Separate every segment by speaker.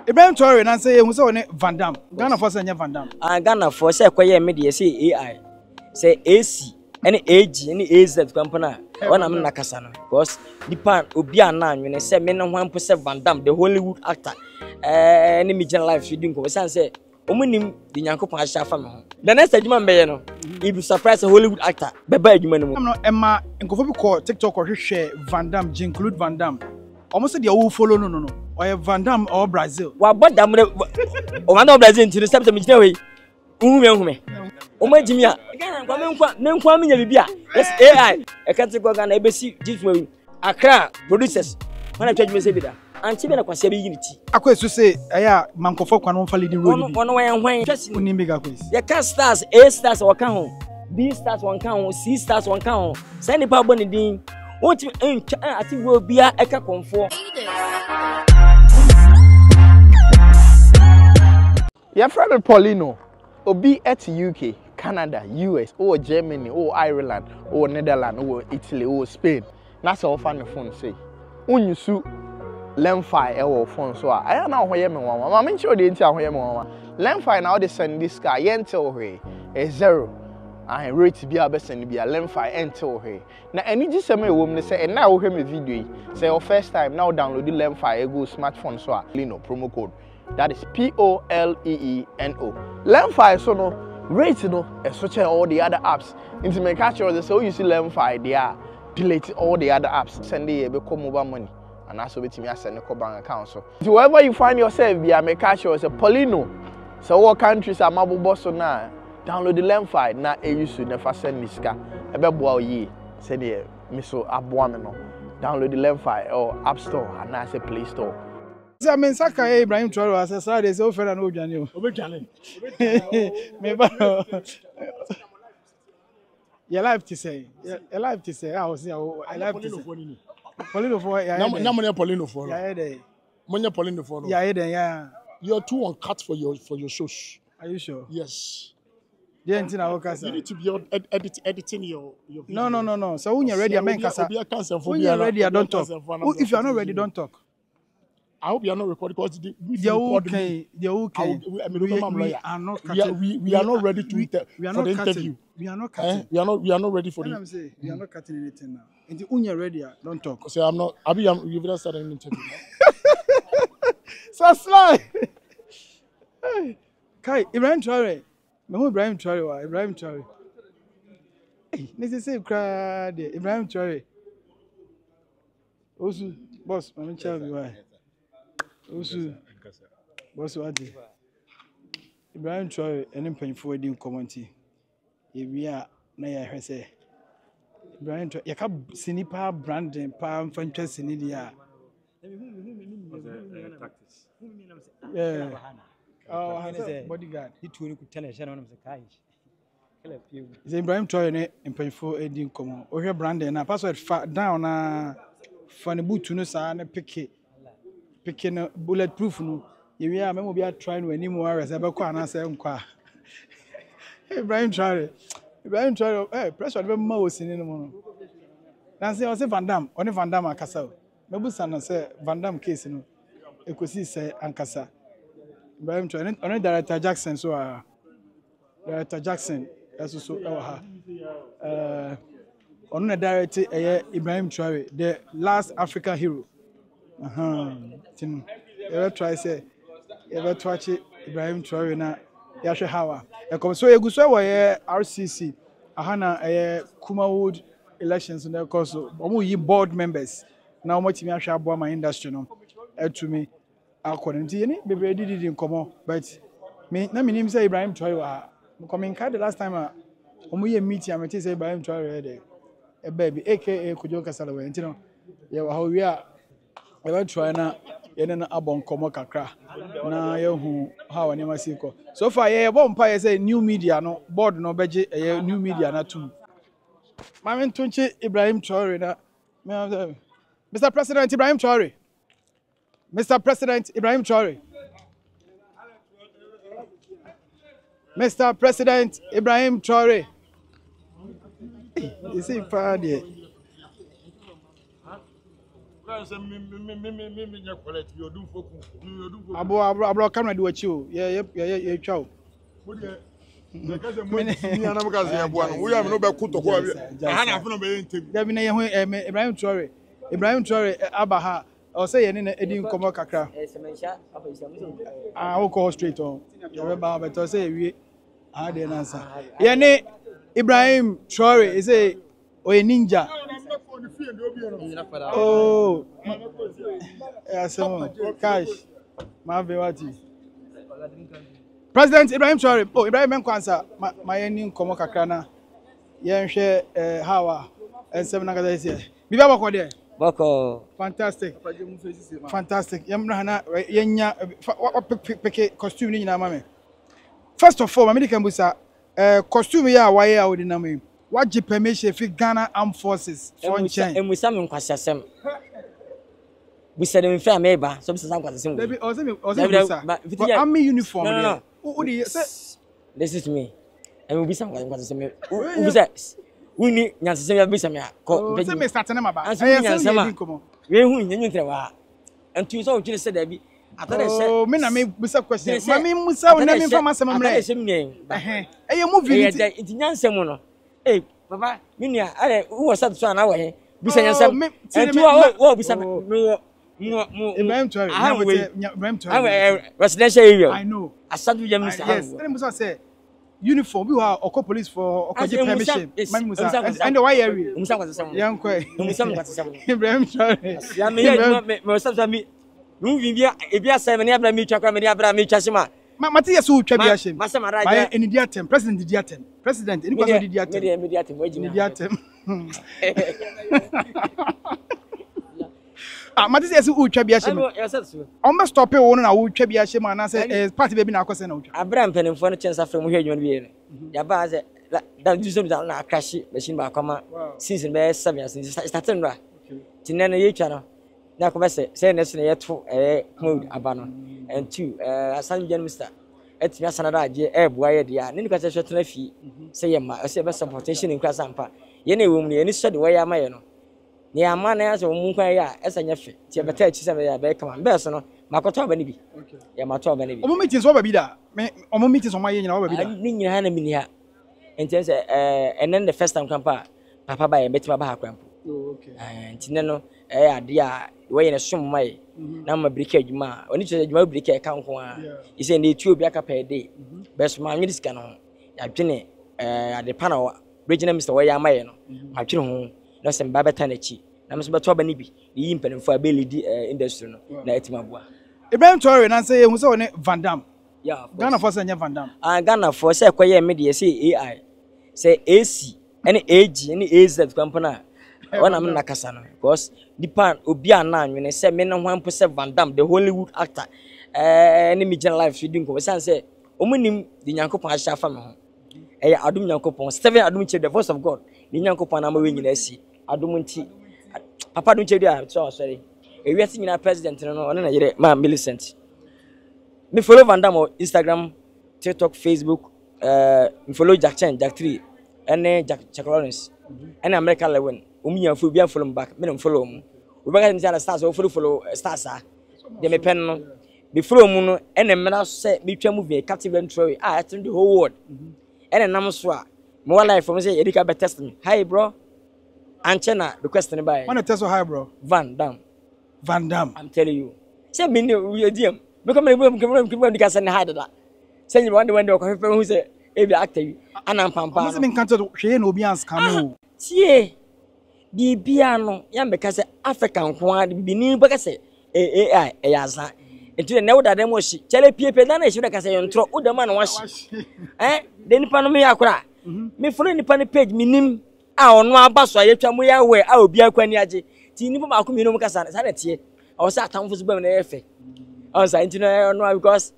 Speaker 1: Ibrahim Traore na say who say on Van Damme. Ghana for say Van Damme.
Speaker 2: Ghana for say koye me dey say AI. Say AC any AG any AZ company. When I'm not kasa no because nipa obi ana anwene say me no hwan po say Van Damme the Hollywood actor. Any me general life feeding ko say omunim di Nyankopon ahya fa me ho. The next adwuma mbeye no, you be surprised a Hollywood actor beba adwuma no mu.
Speaker 1: No Emma nkofo bi ko TikTok or share Van Damme, include Van Damme. Almost the who follow no. Or Van Damme or Brazil.
Speaker 2: Wa boda mo o Van Damme Brazil nti step me gina we. Uhume. O ma jimi a Ghana kwa menkwa menya bibia. Yes AI. E kan go Ghana ebesi jituma Accra producers. Wana twa jimi se bida. Anti be na kwase be unity.
Speaker 1: Akwesu say aya mankofo kwa no fa leading role bi.
Speaker 2: Ono wan hwan.
Speaker 1: Uni mega quiz.
Speaker 2: Ya can stars, A stars waka ho. B stars wan kan ho, C stars wan kan ho. Say ni pa bo ni din. Won't ati wo bia eka konfo.
Speaker 3: Your friend Paulino, Obi at UK, Canada, US, or Germany, or Ireland, or Netherlands, or Italy, or Spain. That's all fan the phone say. When you sue Lemfi or phone so I don't know where you are. I'm sure they tell where you are. Lemfi now they send this guy enter away a 0. I rate to be a best and be a Lemfi enter away. Now any just a woman say and now hear me video. Say your first time now download the Lemfi go smartphone so Lino promo code. That is POLEENO. Lemfi so no rate no and switch all the other apps. Into my catcher so you see Lemfi they are delete all the other apps. Send the become mobile money. And that's what me send the bank account. So wherever you find yourself, be a make catcher as a Paulino. So what countries are mobile boss now? Download the Lemfi na e use never send this car. Ebe boa ye send the miso aboa me no. Download the Lemfi or App Store and I say Play Store.
Speaker 1: I mean Saka Ibrahim Traore as Saturday so fair no dwane o. Obedwane. Me ba. Your life to say. Your life to say. I was here. I life to say. Paulino for ya. Na money Paulino for. Ya there. Money Paulino for. Ya there, yeah.
Speaker 4: You're too uncut for your shows.
Speaker 1: Are you sure?
Speaker 4: Yes.
Speaker 1: You need
Speaker 4: to be editing your video.
Speaker 1: No. So when you're ready, I'm kasa. When you're ready, I don't talk. If you're not ready, don't talk.
Speaker 4: I hope you are not recording because
Speaker 1: they're okay. We are not cutting.
Speaker 4: We are not ready to
Speaker 1: for the interview. We are not cutting.
Speaker 4: We are not ready for
Speaker 1: the. We are not cutting anything now. Until when you're ready, don't talk.
Speaker 4: So I'm not. You've not started an interview.
Speaker 1: So sly. Kai Ibrahim Traore. Me Ibrahim Traore wa Ibrahim Traore. This is crowd Ibrahim Traore. Osu boss, I'm tell you why. Osu boss what Ibrahim Traore any mpanyfo edi nkomonti. Ewia na ya hwe say Ibrahim Traore ya ka sinipa branding pa mfantwa sini dia. Yeah. Oh, bodyguard.
Speaker 5: He told you could tell a shadow of the car.
Speaker 1: Ibrahim Traore in painful ending common. Or your brand and a password down for the boot to no sign picking bulletproof. No, you are maybe trying any more as ever can answer. Ibrahim Traore, hey, press whatever mouse in the morning. Nancy was a Van Damme, only Van Damme and Casa. Maybe son say Van Damme case, you could see say Ankasa. Ibrahim Traore, only Director Jackson, so Director Jackson, as also on the director Ibrahim Traore, the last African hero. Ever try say, ever touch it, Ibrahim Traore na Yasha Hawa. So you go so RCC, Ahana Kumawood elections in the course of board members. Now much me Yasha my industry no. To me. According to you, baby, didn't come on, but me, na my name say Ibrahim Traore. Coming card the last time we meeting, I say Ibrahim Traore a baby, aka Kujoka Salawe. You know, yeah, how we are. Ever try na yena abon komo kakra na yehu how anema siko. So far, yeah, bomb pie say new media no board no beje new media na too. Mama Tunchi Ibrahim Traore na. Mr. President Ibrahim Traore. Mr. President Ibrahim Traore. Mr. President Ibrahim Traore. You see, party. Abo camera do achi o. Yeah twa. Ibrahim Traore abaha o say ye ne edi nkomo kakra. Ah, we call straight on. You ba better say we dey answer. Ye ne Ibrahim Traore is a ninja. Oh. Yes, cash. Mavewati. President Ibrahim Traore. Oh, Ibrahim Kwanza. My eni nkomo kakra na. Ye nhwe hawa. Ensem na gaza ise. Bibi abako there.
Speaker 2: Boko.
Speaker 1: Fantastic. Fantastic. Yamna na yenya pick costume ni nyina mame. First of all, American busa costume ya waye a wodi na me. What ji permission fi Ghana Armed Forces for chain.
Speaker 2: Emusa me nkwasasem. Busa dem fi ameba, so busa nkwasasem.
Speaker 1: Baby, busa. Army uniform there. Who dey say
Speaker 2: this is me. Emu busa nkwasasem. Busa Wini nyansem ya bisa me ko
Speaker 1: say me start na maba.
Speaker 2: We hu nyenyu trewa. Antu so twire se da bi. Atare se.
Speaker 1: Oh, me na me bisa question. Mami musa wona me fama asem mre.
Speaker 2: Atare se me.
Speaker 1: Eye movie
Speaker 2: it nyansem no. Eh, papa, minia are wo sa so na wo he. Bisa nyansem. Antu wo bisa me.
Speaker 1: Ibrahim Traore.
Speaker 2: Residential area.
Speaker 1: I know.
Speaker 2: Asadu yam Mr.
Speaker 1: Yes, musa say uniform we are oko police for okoje permission. Mami musa. And why area?
Speaker 2: Musa kwasasem.
Speaker 1: Yankwe.
Speaker 2: Musa kwasasem.
Speaker 1: Ibrahim Traore.
Speaker 2: Ya me sa mi. Nu vivia ebia se me ne abra mi twa kwa me ne abra mi twa sema.
Speaker 1: Mati yeso twa bia shem.
Speaker 2: Masa maraja.
Speaker 1: By any dia term, president dia term. President any person dia term.
Speaker 2: Media term waji.
Speaker 1: Dia term. Ah, Mati yeso twa bia shem. On be stop e wo na wo twa bia shem ana say party baby na akose na wo twa.
Speaker 2: Abra mpanimfo no chensa frem hwe adwuma bi ne. Ya ba say dan jusem dan na crash machine ba kwama season be 7 years starting ra. Tinene ye twa no. Na ko be say next na yeto code abano and two asan gen mister etimi asanada age bua ye dia ne nikwa se hwetena fi say ye ma say be supportation in class ampa ye na ewum ne ye ni so de we ya ma ye no ne ama na ya so mu kwan ya esanya fe ti e beta chi se be ya be kama be so no makoto ba ne bi ya mato ba ne bi
Speaker 1: omo meetings wo ba bi da me omo meetings o ma ye nyina wo ba bi da
Speaker 2: ni nyina na mini ha enti say and then the first time kampa papa ba ye betima ba ha kwampo
Speaker 1: okay
Speaker 2: enti ne no ade a we na som mai na ma brike adwuma oni che adwuma brike ka nko a ise na etu obi aka per day best ma nyi diska no ya dwene ade pa na regional minister we ya mai no ma twere ho na se mba beta na chi na me so beto ba ni bi yi mpanimfo ability industry no na etima boa
Speaker 1: Ibrahim Traore na say hu say one Van Dam
Speaker 2: yeah
Speaker 1: Ghana for say Van Dam
Speaker 2: Ghana for say kwaye me de say AI say AC any AG any AZ company when I'm not kasana because dipan obi ana anwene say me no hwampo say Van Dam the Hollywood actor any me general life shooting ko say say omunim di nyankopon ahya fa me ho adum nyankopon Steven adum che the voice of God di nyankopon na ma we nyina asi adum nti papa dum che dia so sorry ewiase nyina president no one na yere ma Millicent me follow Van Dam on Instagram TikTok Facebook me follow Jack 3 and Jack Lawrence and American Lewin umiya fu bia follow back me no follow mu we back say stars so follow stars de me pen no be follow mu no and me say me twa movie captive Traore I the whole world and nam so a me wa life from say edika be test me hi bro anchena the question by
Speaker 1: want to test so hi bro
Speaker 2: Van Dam I'm telling you say me we DM me come edika say hi da say you want the window ko who say e be actor anam pampa
Speaker 1: no me can't hwe na obi ans come o
Speaker 2: tie bibia no ya mbeka se African kwa bini beka se AI yaza enti na woda dem oshi chele piepe da na eshi beka se yontro woda ma na washi de nipa no me yakora me follow nipa ne page minim a ono abaso ayetwa mo ya we a obi akwani age ti nipa ma ko mi no mo kasa sa na tie o sa atamfo so bam na efe o sa enti no because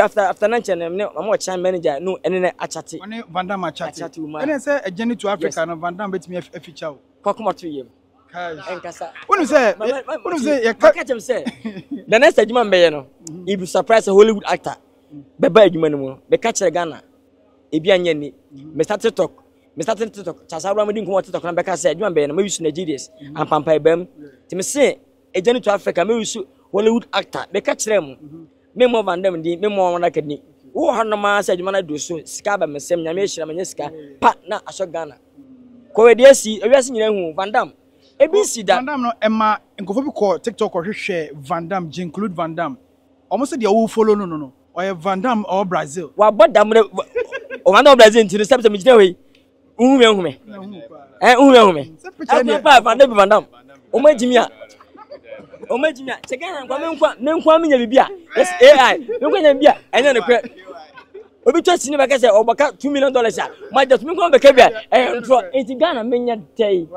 Speaker 2: after lunch and I'm chan manager no ene achati
Speaker 1: one Van Dam achati ene say a journey to Africa no Van Dam betimi feature
Speaker 2: kwakoma to yem
Speaker 1: enkasa wonu say ya
Speaker 2: catch him say the next adwuma mbeye no he be surprise a Hollywood actor beba adwuma no mu be catch Ghana ebi anya ni me start TikTok chasa ro amedi nko TikTok na be catch adwuma mbeye no me use Nigerians ampampa ebam ti me say a journey to Africa, me wisu Hollywood actor, be catch them. Me more Van Damme, me more on academy. Who had no man said, man, I do so, Scab and Sam Yamish, Maneska, Pat, not a shot gunner. Coediasi, a resin in Van Damme. ABC that.
Speaker 1: Van Damme, no, Emma, and go for TikTok or share Van Damme, include Van Damme. Almost the old follow, no, or Van Damme or Brazil.
Speaker 2: Well, but damn, or no Brazil to the steps of Midway. Ume, and Ume. Van Damme. Oma Jimia. Oma Jimia. Second, I'm coming to Bia. Yes, AI. No one in Bia. And then the crap. Obi to sini ba kase obaka $2 million ya ma just me ko be ka bia ntro enti Ghana menya tay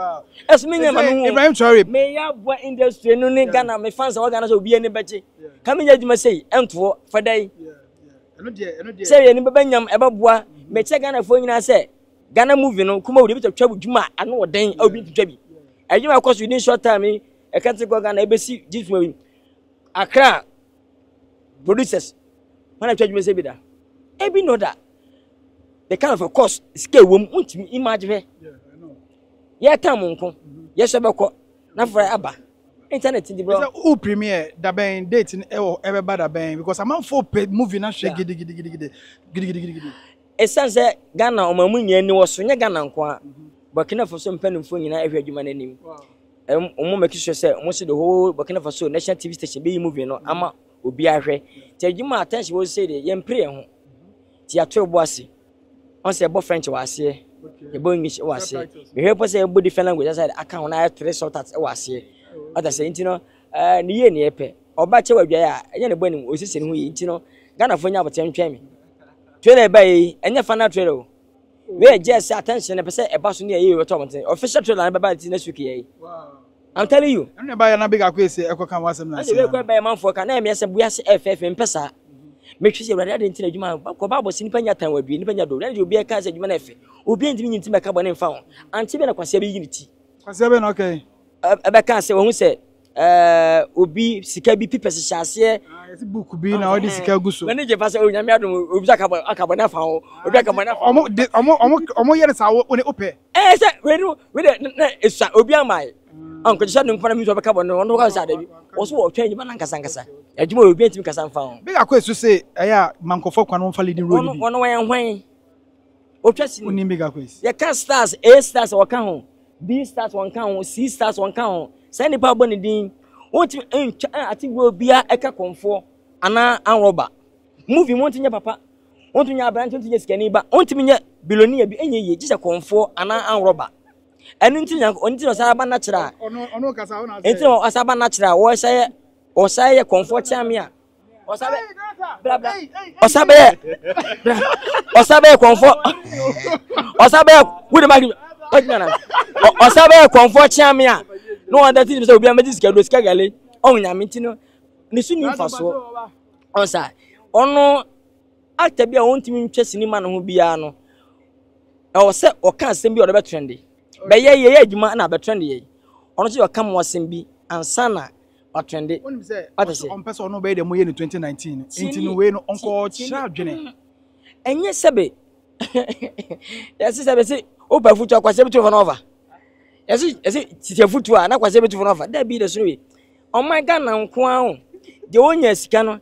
Speaker 2: es menya manu
Speaker 1: Ibrahim Traore
Speaker 2: me ya bo industry no ni Ghana me fans o Ghana so obi ani beche ka menya djuma sei entwo fadai
Speaker 1: eno de
Speaker 2: sei ye ni be banyam e ba boa me che Ghana fo nyina se Ghana movie no kuma we be twa djuma ano oden obi twa bi adjuma cost within short time e kan te go Ghana e be si djuma Accra producers when I twa djuma sei bi da Ebi know that the kind of a cost scale won't imagine.
Speaker 1: I know.
Speaker 2: Yeah, Tamunko. Yes, I go. Not for Abba. Internet in the bro.
Speaker 1: Who premiere that been dating everybody been because I'm on for movie na shake gidi.
Speaker 2: It sounds like Ghana or Mamunya no was Sonia Ghana kwa. Burkina Faso pen phone in every human name. Make sure say almost the whole Burkina Faso national TV station be movie no ama obi ahwe. Tell you my attention will say the yem pray ho. Ti ato boase on say bo French was here e bo English was here me help say bo different language aside aka on na 3 subtitles was here other say ntino ni ye ni epe oba che wadwa ya enye ne bo anim osisi ne ho yi ntino Ghana fo nya botem twa me trailer ba yi enye fa na trailer o we just attention ne pese e ba so ne ye we to monten official trailer na ba ti next week ye
Speaker 1: Wow.
Speaker 2: I'm telling you
Speaker 1: Ene ba ya na big akwese ekoka wasem na
Speaker 2: say we kwa ba man for ka na me say buase FF mpesa make sure you ready to adwuma ko babo si nipa nya tan wadu nipa nya do na obi e ka se adwuma na efe obi ntimi nyinti meka bo ne mfa ho anti be na kwase be yiniti
Speaker 1: kwase be na okay
Speaker 2: e be ka se wo hu se obi sika bi pipese hyase
Speaker 1: esi book bi na odi sika guso
Speaker 2: na ne je fa se onyame adom obi akabo na fa ho obi akabo na fa
Speaker 1: omo yere sa wo ne ope
Speaker 2: se we na esa obi amai anko je sadu mfana mi so be ka bo no ka sa da bi wo so wo twa adwuma na nkasa adwuma obi ntimi kasa mfa ho
Speaker 1: big akwese say eya mankofo kwa no mfa leading role bi
Speaker 2: ono wan hwan o twasi
Speaker 1: oni big akwese
Speaker 2: ya can stars A stars waka ho B stars waka ho C stars waka ho say ni pa boni din wonti ati go bia eka konfo ana anroba movie wonti nya papa wonti nya branch wonti nya skani ba wonti nya billionaire bi enye ye gise konfo ana anroba eni nti nya onti no sa ba natural
Speaker 1: ono kasa ona say
Speaker 2: enti o asaba natural wo say konfo chamia osabe bla bla osabe konfo osabe we the market osabe konfo chamia no one that is so be magic schedule skagale on nyame ntino ne su nim faso on sa ono actor bia wontimi ntwa sinima no ho bia no e wo se o kan sem bi o be trendy be ye adwuma na be trendy ye ono se o kam wasem bi ansana o trendy
Speaker 1: oni say
Speaker 2: what say
Speaker 1: on person no be dem ye in 2019 enti no we no onko cha dwene
Speaker 2: enye sebe yes sebe se o ba futu akwase bi to for nova yes titi futu a na kwase bi to for nova da bi de so we o my God na nko ahụ de wonya sika no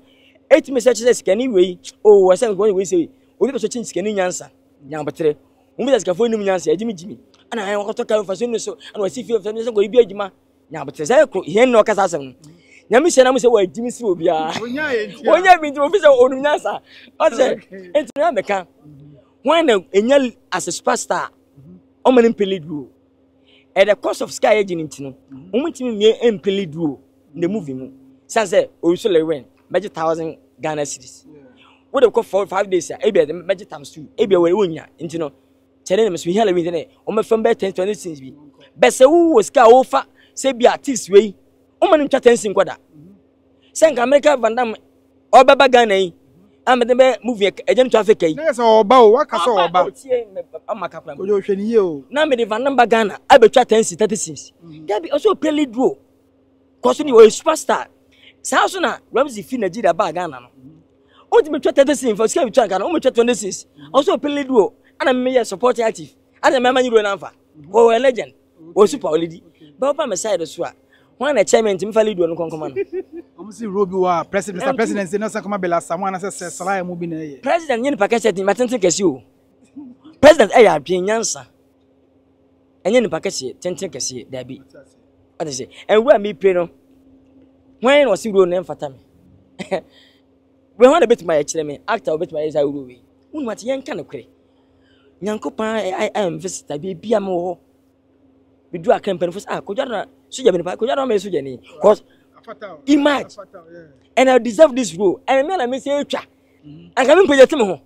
Speaker 2: etimi se che sika ni wei o wo se nko we se obi be so chin sika ni nyansa nyambetre obi be sika fo ni nyansa jimi ana ayi wakoto ka fa so ni so ana wasi fi fa ni se ko ibi adwuma nyambetre se ko hen no kasa asem nyame se na mo se wa jimi si obi a wonya bi nti obi se onu nyansa o se enti na meka when enya as a superstar o man impeli duo at the cost of sky agent ntino o mutimi me impeli duo the movie mu sanse o so le win budget 1000 Ghana cedis what they call 4-5 days e be the budget times 2 e be we wonya ntino chele me so here le win ne o me fam be 10-20 cents bi be se wo sky o fa se bi artist we o man ntwa 10 cents kwada senka America Van Damme o baba Ghana yi amede be movie agent traffic yi
Speaker 1: na say oba o waka so oba
Speaker 2: amaka kwa
Speaker 1: ko jo hwe ni ye o
Speaker 2: na me de Van Damme Ghana abetwa 10 cents 30 cents gabi also play lead role cause ni o superstar sa so na Ramsey fi Nigeria ba Ghana no o ti betwa 30 cents for scale betwa Ghana o betwa 20 cents also play lead role ana me support active ana me manyi role na mfa o legend o super already ba pa me side so a Why na chairman tim fa lead no konkoma no.
Speaker 1: I'm see Robi wa president Mr. President say no sakoma bela Samoa na say Salaya mu bi na ye.
Speaker 2: President yen pa kase tin matenten kase o. President eh ya adwen nyansa. Enye ni pa kase tenten kase da bi. What say? And where me pray no. When was you no mfata me. We want a bit my kire me actor bit my say uru we. Unu mate yen ka no kire. Nyankopan I am visitor bi bia me wo. Bi do akampan fo ah kodwa suja be pa kodwa no me suja ni cause image and I deserve this role and me na me say twa and can me pejete me ho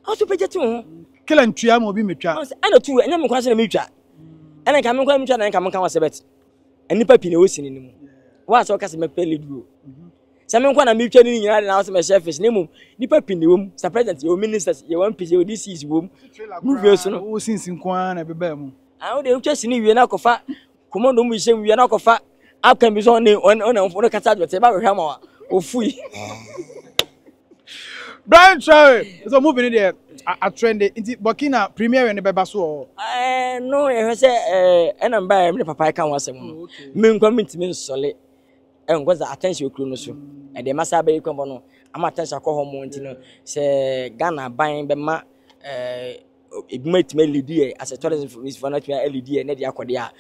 Speaker 2: how to pejete me ho
Speaker 1: kila ntua ma obi metwa
Speaker 2: and two enya me kwase na me twa and can me kwa me twa na can me kan wase bet enipa pi na wo sini ni mu wa so ka se me pele duro se me kwa na me twa ni nyina na wase me chefs ni mu nipa pi ni wo mu sa president yo ministers ye one pc yo this is wo mu movie so no
Speaker 1: wo sinsin kwa na beba mu
Speaker 2: ah wo de twa sini wie na kofa komodo mu hye wie na kofa can be on the catch with about Rama or Fui.
Speaker 1: Brian Traore, so moving in there. A trend into Burkina Premier and the Babaso.
Speaker 2: No, I say, and I'm by me, Papa can was a moon coming to me solid and was the attention cruise. And the Masabe Combono, I'm a test of home, say Ghana buying Bema, it might me LD as a tourism for this for not LED and Eddie Aquadia.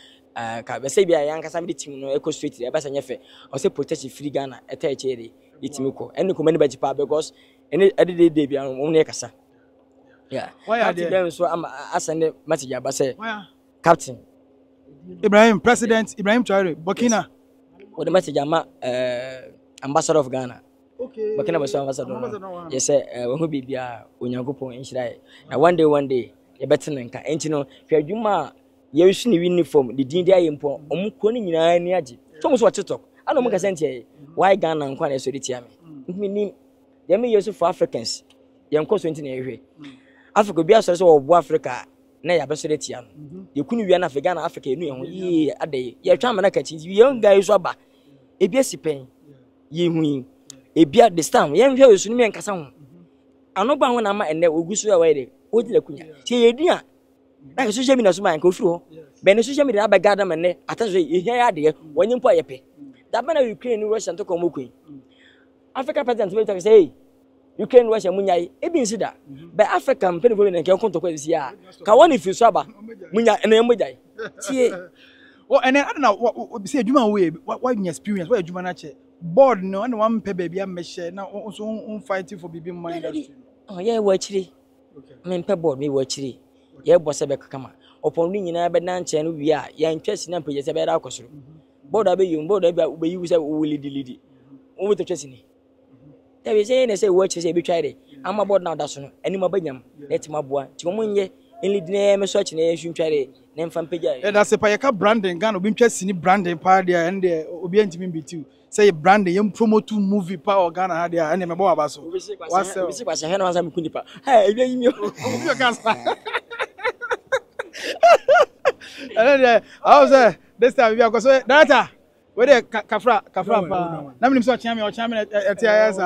Speaker 2: Ka be say bia yan kasa me team no eco street e ba sanye fe o say protect free Ghana e ta echere itimi ko ene ko mani ba jipa because ene ade dey bia no ne kasa yeah
Speaker 1: why are there
Speaker 2: so am asende message aba say captain
Speaker 1: President Ibrahim Traore Burkina
Speaker 2: what the message ama ambassador of Ghana
Speaker 1: okay
Speaker 2: Burkina Faso ambassador yes we hu bibia onyankopon enhira na one day e better nka enti no hwe adwuma ye wish ni uniform the din dia yempo omko ni nyina ni age so mo so TikTok ana mo ka sente why Ghana nkwa na so di tia me ni dem me use for Africans ye nko so enti na ehwe Africa bia so so wo Africa na ya be so di tia no ye kunu wi na Ghana Africa enu ye ho ye ade ye twa mana ka chi ye guy so ba e bia sipen ye hu e bia the stam ye nhwe osu ni me nkasa ho ano ba ho na ma ene ogusu ya wa de o di la kunya tie ye dua na social media so man ko firi ho be ne social media aba gada man ne ataso ye hia ade wonye mpo ayepe da bana Ukraine ni Russia to ko mokun Africa president we talk say Ukraine Russia munyai e bi nsida be Africa mpeni fo ne nke konto kwa sia ka woni fi so aba munya ene mujai tie
Speaker 1: oh and I don't know say adwuma we what experience what adwuma na che board no and one pe baby am share na so on fighting for bibi mind industry
Speaker 2: oh yeah wo chiri me pe board me wo chiri ye bosse be kama opon ni nyina be na nche no wi a ya ntwesi na mpege se be da akosoro board abe yum board abe be yi se wo lidi wo to twesi ni ya be se ne se wo chiri se be twaire ama board na da so no ani ma banyam na ti maboa ti mo nye enlidi na me so chi na ye hwu twaire na mfa mpege
Speaker 1: e da se pa ye ka branding Ghana obi ntwesi ni branding pa dia and obi antimi bitiu say branding yem promote movie pa o Ghana ha dia and me bo aba so
Speaker 2: wase kwase he na wanza mkunipa ha e bia yimi
Speaker 1: obi o kasa I was this time we are so data where the kafra pa na me so chiame o chiame etia yes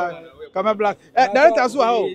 Speaker 1: come black director so how